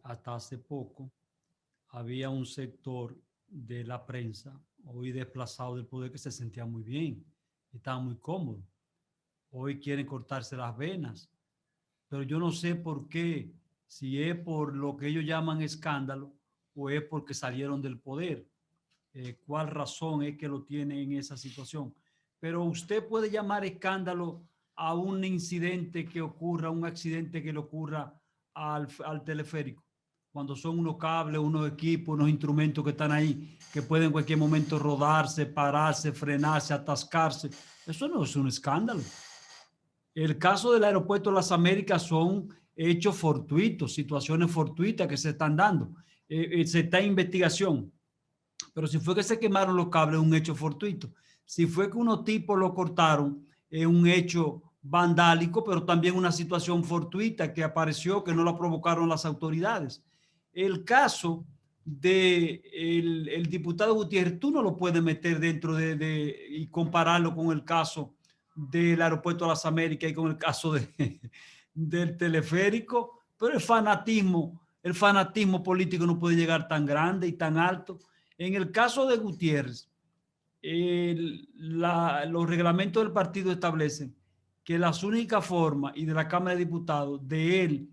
hasta hace poco había un sector de la prensa hoy desplazado del poder que se sentía muy bien, estaba muy cómodo. Hoy quieren cortarse las venas, pero yo no sé por qué, si es por lo que ellos llaman escándalo o es porque salieron del poder. ¿Cuál razón es que lo tiene en esa situación? Pero usted puede llamar escándalo a un incidente que ocurra, un accidente que le ocurra al teleférico, cuando son unos cables, unos equipos, unos instrumentos que están ahí, que pueden en cualquier momento rodarse, pararse, frenarse, atascarse. Eso no es un escándalo. El caso del aeropuerto de las Américas son hechos fortuitos, situaciones fortuitas que se están dando. Se está en investigación. Pero si fue que se quemaron los cables, es un hecho fortuito. Si fue que unos tipos lo cortaron, es un hecho vandálico, pero también una situación fortuita que apareció, que no la provocaron las autoridades. El caso de el diputado Gutiérrez, tú no lo puedes meter dentro y compararlo con el caso del aeropuerto de las Américas y con el caso del teleférico, pero el fanatismo político no puede llegar tan grande y tan alto. En el caso de Gutiérrez, los reglamentos del partido establecen que las únicas formas, y de la Cámara de Diputados, de él,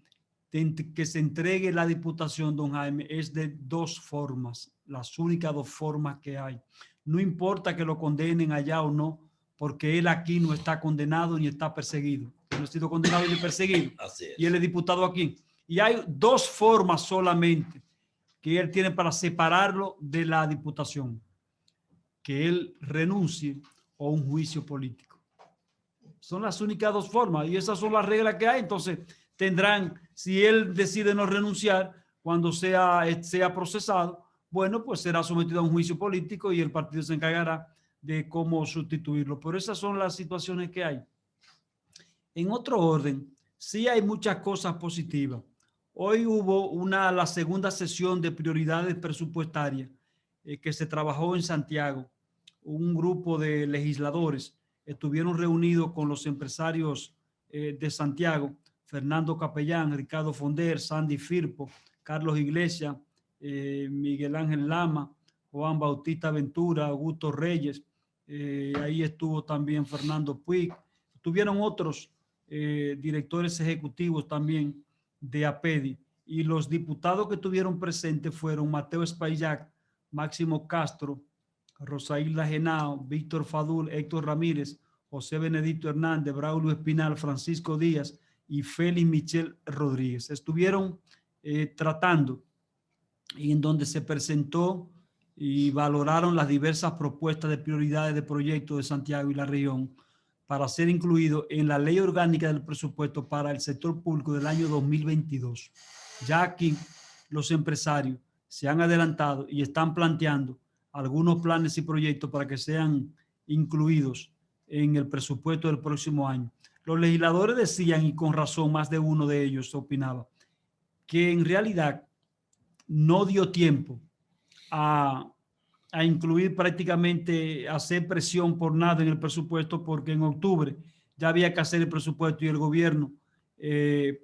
que se entregue la diputación, don Jaime, es de dos formas, las únicas dos formas que hay. No importa que lo condenen allá o no, porque él aquí no está condenado ni está perseguido. No ha sido condenado ni perseguido. Así es. Y él es diputado aquí. Y hay dos formas solamente que él tiene para separarlo de la diputación: que él renuncie o un juicio político. Son las únicas dos formas y esas son las reglas que hay. Entonces tendrán, si él decide no renunciar cuando sea procesado, bueno, pues será sometido a un juicio político y el partido se encargará de cómo sustituirlo. Pero esas son las situaciones que hay. En otro orden, sí hay muchas cosas positivas. Hoy hubo la segunda sesión de prioridades presupuestarias que se trabajó en Santiago. Un grupo de legisladores estuvieron reunidos con los empresarios de Santiago: Fernando Capellán, Ricardo Fonder, Sandy Firpo, Carlos Iglesias, Miguel Ángel Lama, Juan Bautista Ventura, Augusto Reyes. Ahí estuvo también Fernando Puig. Tuvieron otros directores ejecutivos también de APEDI, y los diputados que estuvieron presentes fueron Mateo Espaillat, Máximo Castro, Rosailda Genao, Víctor Fadul, Héctor Ramírez, José Benedicto Hernández, Braulio Espinal, Francisco Díaz y Félix Michel Rodríguez. Estuvieron tratando, y en donde se presentó y valoraron las diversas propuestas de prioridades de proyectos de Santiago y la región para ser incluido en la ley orgánica del presupuesto para el sector público del año 2022. Ya aquí los empresarios se han adelantado y están planteando algunos planes y proyectos para que sean incluidos en el presupuesto del próximo año. Los legisladores decían, y con razón, más de uno de ellos opinaba, que en realidad no dio tiempo a incluir prácticamente, a hacer presión por nada en el presupuesto, porque en octubre ya había que hacer el presupuesto y el gobierno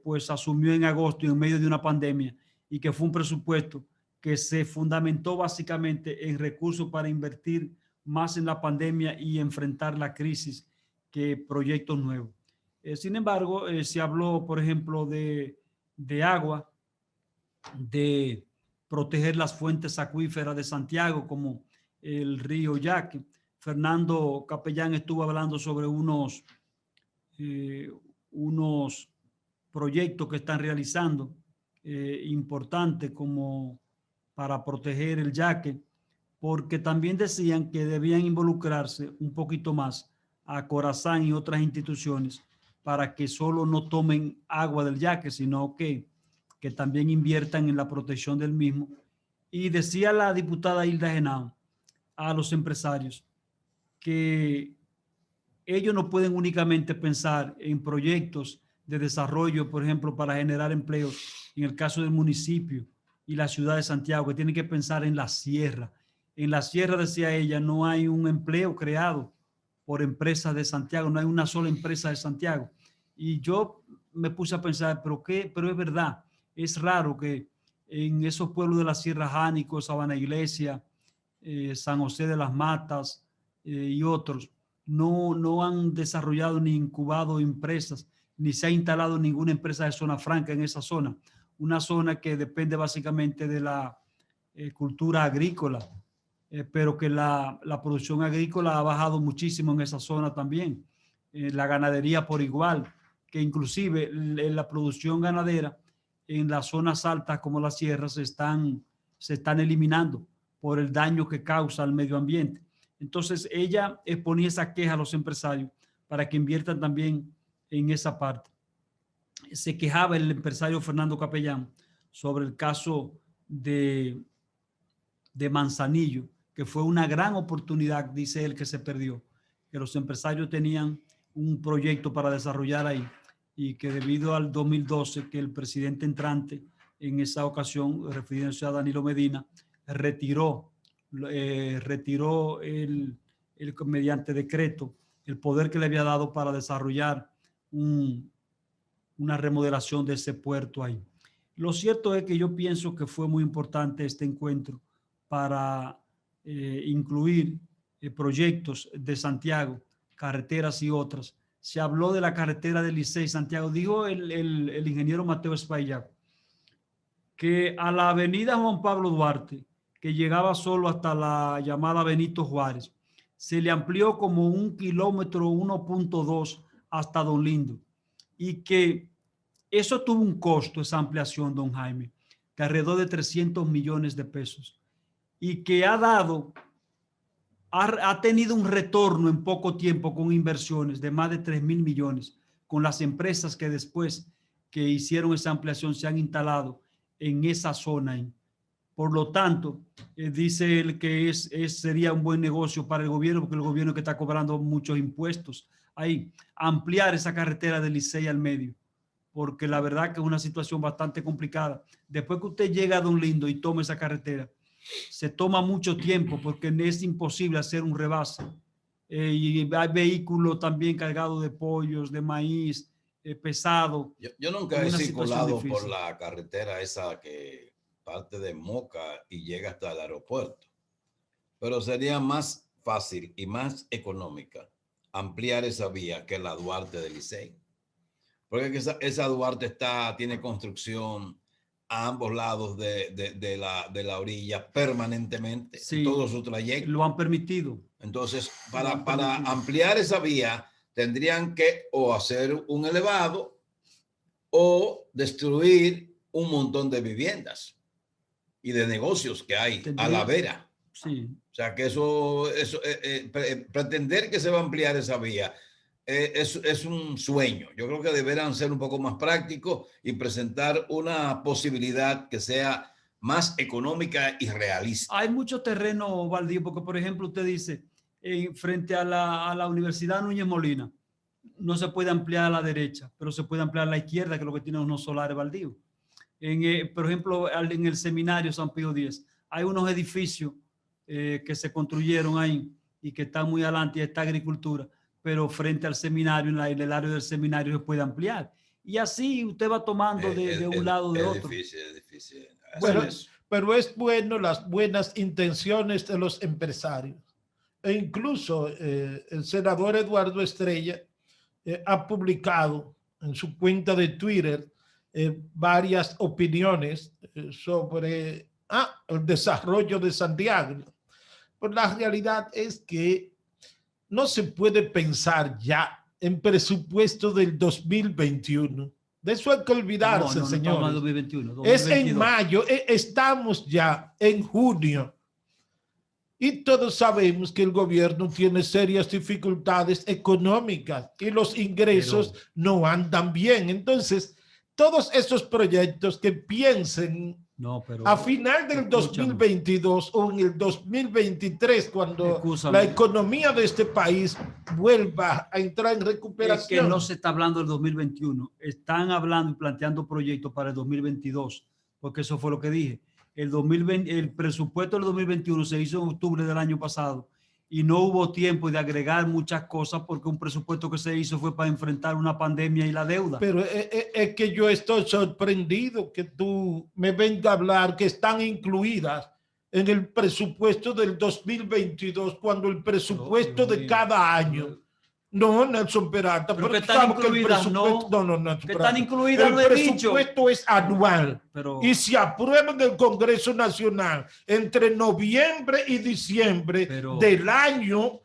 pues asumió en agosto y en medio de una pandemia, y que fue un presupuesto que se fundamentó básicamente en recursos para invertir más en la pandemia y enfrentar la crisis que proyectos nuevos. Sin embargo, se habló, por ejemplo, de agua, de proteger las fuentes acuíferas de Santiago, como el río Yaque. Fernando Capellán estuvo hablando sobre unos proyectos que están realizando importantes, como para proteger el Yaque, porque también decían que debían involucrarse un poquito más a Corazán y otras instituciones para que solo no tomen agua del Yaque, sino que también inviertan en la protección del mismo. Y decía la diputada Hilda Genao a los empresarios que ellos no pueden únicamente pensar en proyectos de desarrollo, por ejemplo, para generar empleos en el caso del municipio y la ciudad de Santiago, que tienen que pensar en la sierra. En la sierra, decía ella, no hay un empleo creado por empresas de Santiago, no hay una sola empresa de Santiago. Y yo me puse a pensar, pero es verdad, es raro que en esos pueblos de la Sierra Jánico, Sabana Iglesia, San José de las Matas y otros, no han desarrollado ni incubado empresas, ni se ha instalado ninguna empresa de zona franca en esa zona. Una zona que depende básicamente de la cultura agrícola, pero que la producción agrícola ha bajado muchísimo en esa zona también. La ganadería por igual, que inclusive la producción ganadera en las zonas altas como las sierras se están eliminando por el daño que causa al medio ambiente. Entonces ella ponía esa queja a los empresarios para que inviertan también en esa parte. Se quejaba el empresario Fernando Capellán sobre el caso de Manzanillo, que fue una gran oportunidad, dice él, que se perdió, que los empresarios tenían un proyecto para desarrollar ahí y que debido al 2012 que el presidente entrante en esa ocasión, refiriéndose a Danilo Medina, retiró mediante decreto el poder que le había dado para desarrollar una remodelación de ese puerto ahí. Lo cierto es que yo pienso que fue muy importante este encuentro para incluir proyectos de Santiago, carreteras y otras. Se habló de la carretera de Licey-Santiago. Dijo el ingeniero Mateo Espaillat que a la avenida Juan Pablo Duarte, que llegaba solo hasta la llamada Benito Juárez, se le amplió como 1 kilómetro, 1.2 hasta Don Lindo, y que eso tuvo un costo, esa ampliación, don Jaime, de alrededor de 300 millones de pesos, y que ha tenido un retorno en poco tiempo con inversiones de más de 3.000 millones, con las empresas que después que hicieron esa ampliación se han instalado en esa zona. Por lo tanto, dice él que sería un buen negocio para el gobierno, porque el gobierno que está cobrando muchos impuestos ahí, ampliar esa carretera del Licey al medio, porque la verdad que es una situación bastante complicada. Después que usted llega a Don Lindo y toma esa carretera, se toma mucho tiempo porque es imposible hacer un rebase. Y hay vehículos también cargados de pollos, de maíz, pesado. Yo nunca he circulado por la carretera esa que parte de Moca y llega hasta el aeropuerto, pero sería más fácil y más económica ampliar esa vía que la Duarte de Licey, porque esa Duarte tiene construcción a ambos lados de la orilla permanentemente, sí, en todo su trayecto. Lo han permitido. Entonces, para ampliar esa vía, tendrían que o hacer un elevado o destruir un montón de viviendas y de negocios que hay a la vera. Sí. O sea, que pretender que se va a ampliar esa vía es un sueño. Yo creo que deberán ser un poco más prácticos y presentar una posibilidad que sea más económica y realista. Hay mucho terreno baldío, porque por ejemplo usted dice, frente a la Universidad Núñez Molina, no se puede ampliar a la derecha, pero se puede ampliar a la izquierda, que es lo que tiene unos solares baldíos. Por ejemplo, en el seminario San Pío X, hay unos edificios que se construyeron ahí y que están muy adelante y está agricultura, pero frente al seminario, en el área del seminario se puede ampliar. Y así usted va tomando de un lado de otro. Es difícil. Bueno, pero es bueno las buenas intenciones de los empresarios. E incluso el senador Eduardo Estrella ha publicado en su cuenta de Twitter varias opiniones sobre el desarrollo de Santiago. Pues la realidad es que no se puede pensar ya en presupuesto del 2021. De eso hay que olvidarse, señores. No, 2021, 2022. Es en mayo, estamos ya en junio. Y todos sabemos que el gobierno tiene serias dificultades económicas y los ingresos no andan bien. Entonces, todos esos proyectos que piensen a final del 2022 o en el 2023, cuando la economía de este país vuelva a entrar en recuperación. Es que no se está hablando del 2021. Están hablando y planteando proyectos para el 2022, porque eso fue lo que dije. El presupuesto del 2021 se hizo en octubre del año pasado y no hubo tiempo de agregar muchas cosas porque un presupuesto que se hizo fue para enfrentar una pandemia y la deuda. Pero es que yo estoy sorprendido que tú me vengas a hablar que están incluidas en el presupuesto del 2022 cuando el presupuesto de cada año. No, Nelson Peralta, pero que están incluidas, no, que están incluidas, el presupuesto es anual y se aprueba en el Congreso Nacional entre noviembre y diciembre del año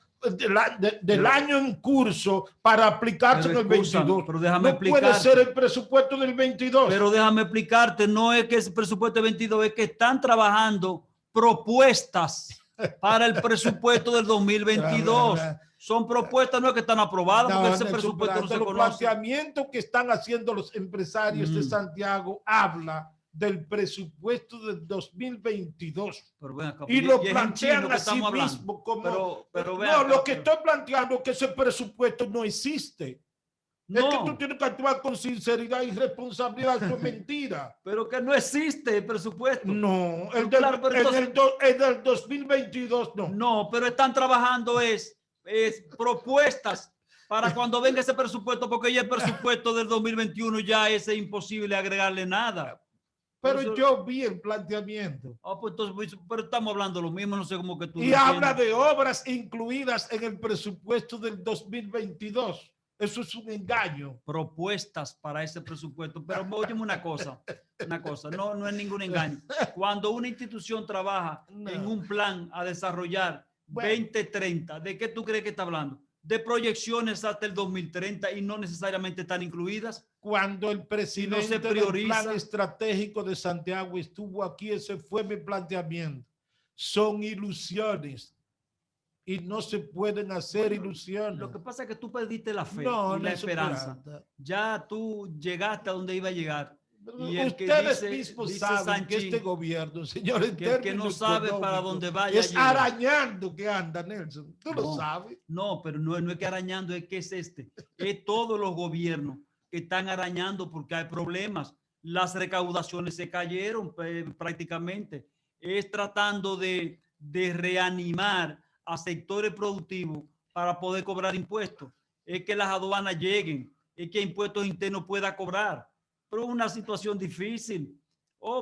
año en curso para aplicarse en el 22. Pero déjame no puede ser el presupuesto del 22. Pero déjame explicarte, no es que es el presupuesto del 22, es que están trabajando propuestas para el presupuesto del 2022. Son propuestas, no es que están aprobadas, porque ese presupuesto no se conoce. Los planteamientos que están haciendo los empresarios de Santiago habla del presupuesto del 2022. Pero ven acá, y lo plantean así mismo como... lo que estoy planteando es que ese presupuesto no existe. No. Es que tú tienes que actuar con sinceridad y responsabilidad, eso es mentira. Pero que no existe el presupuesto. No, el del 2022 no. No, pero están trabajando es propuestas para cuando venga ese presupuesto, porque ya el presupuesto del 2021 ya es imposible agregarle nada. Pero eso, yo vi el planteamiento. Pues entonces, pero estamos hablando lo mismo, no sé cómo que tú. Y habla de obras incluidas en el presupuesto del 2022. Eso es un engaño. Propuestas para ese presupuesto. Pero óyeme una cosa, no es ningún engaño. Cuando una institución trabaja en un plan a desarrollar 2030, ¿de qué tú crees que está hablando? De proyecciones hasta el 2030 y no necesariamente están incluidas. Cuando el presidente del plan estratégico de Santiago estuvo aquí, ese fue mi planteamiento. Son ilusiones y no se pueden hacer ilusiones. Lo que pasa es que tú perdiste la fe y la esperanza. Ya tú llegaste a donde iba a llegar. Y ustedes mismos saben Sanchín, que este gobierno, señores, que no sabe para dónde vaya. Es arañando que anda, Nelson. Tú lo sabes. No, pero no es que arañando, es que es es todos los gobiernos que están arañando porque hay problemas. Las recaudaciones se cayeron prácticamente. Es tratando de reanimar a sectores productivos para poder cobrar impuestos. Es que las aduanas lleguen, es que impuestos internos pueda cobrar. Pero una situación difícil.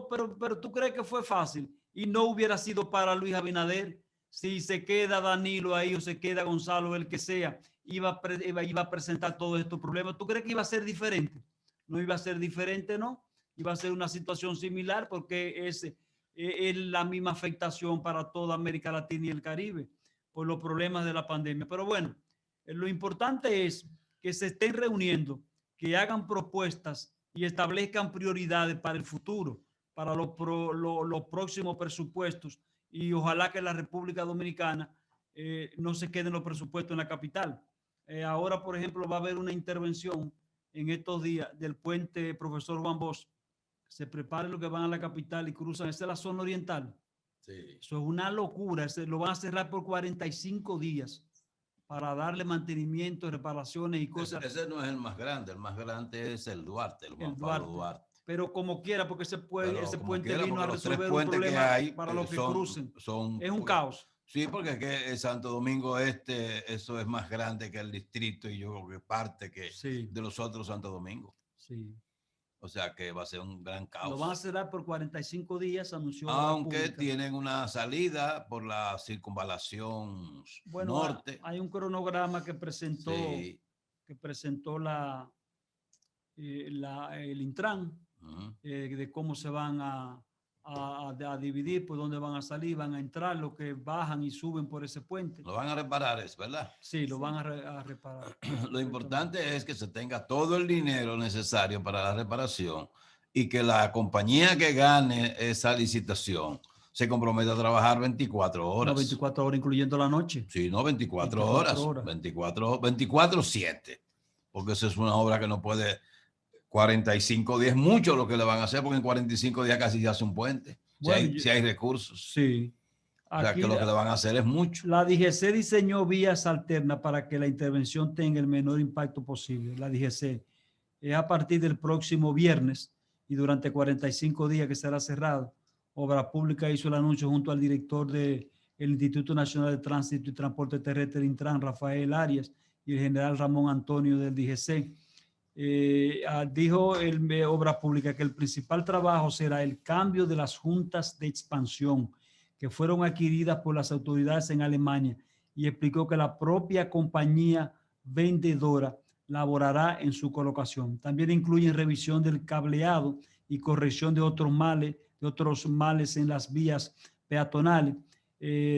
Pero tú crees que fue fácil y no hubiera sido para Luis Abinader. Si se queda Danilo ahí o se queda Gonzalo, el que sea, iba a presentar todos estos problemas. ¿Tú crees que iba a ser diferente? No iba a ser diferente, ¿no? Iba a ser una situación similar porque es la misma afectación para toda América Latina y el Caribe por los problemas de la pandemia. Pero bueno, lo importante es que se estén reuniendo, que hagan propuestas y establezcan prioridades para el futuro, para los próximos presupuestos, y ojalá que la República Dominicana no se queden los presupuestos en la capital. Ahora, por ejemplo, va a haber una intervención en estos días del puente Profesor Juan Bosch. Se preparen los que van a la capital y cruzan. Esa es la zona oriental. Sí. Eso es una locura. Lo van a cerrar por 45 días. Para darle mantenimiento, reparaciones y cosas. Ese no es el más grande es el Duarte, el Juan Pablo Duarte. Pero como quiera, porque ese puente vino a resolver un problema para los que crucen. Es un caos. Sí, porque es que el Santo Domingo eso es más grande que el distrito y yo creo que parte de los otros Santo Domingo. Sí. O sea que va a ser un gran caos. Lo van a cerrar por 45 días, anunció. Aunque tienen una salida por la circunvalación norte. Hay un cronograma que presentó, el Intran, de cómo se van a dividir, por dónde van a salir, van a entrar, los que bajan y suben por ese puente. Lo van a reparar, ¿es verdad? Sí, lo van a reparar. Lo importante es que se tenga todo el dinero necesario para la reparación y que la compañía que gane esa licitación se comprometa a trabajar 24 horas. No, 24 horas incluyendo la noche. Sí, no, 24 horas. 24/7. Porque eso es una obra que no puede... 45 días, mucho lo que le van a hacer, porque en 45 días casi se hace un puente. Bueno, si hay recursos. Sí. O sea, que lo que le van a hacer es mucho. La DGC diseñó vías alternas para que la intervención tenga el menor impacto posible. La DGC es a partir del próximo viernes y durante 45 días que será cerrado. Obra Pública hizo el anuncio junto al director de el Instituto Nacional de Tránsito y Transporte Terrestre, Intran, Rafael Arias, y el general Ramón Antonio del DGC. Dijo el Obras Públicas que el principal trabajo será el cambio de las juntas de expansión que fueron adquiridas por las autoridades en Alemania, y explicó que la propia compañía vendedora laborará en su colocación. También incluyen revisión del cableado y corrección de otros males en las vías peatonales.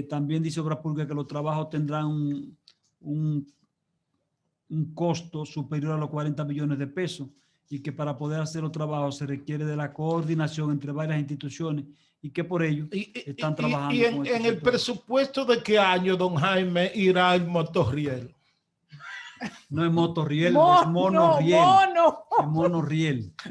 También dice Obras Públicas que los trabajos tendrán un costo superior a los 40 millones de pesos, y que para poder hacer los trabajos se requiere de la coordinación entre varias instituciones, y que por ello están trabajando. ¿Y en el presupuesto de qué año, don Jaime, irá el motorriel? No es motorriel, es monorriel. Es monorriel.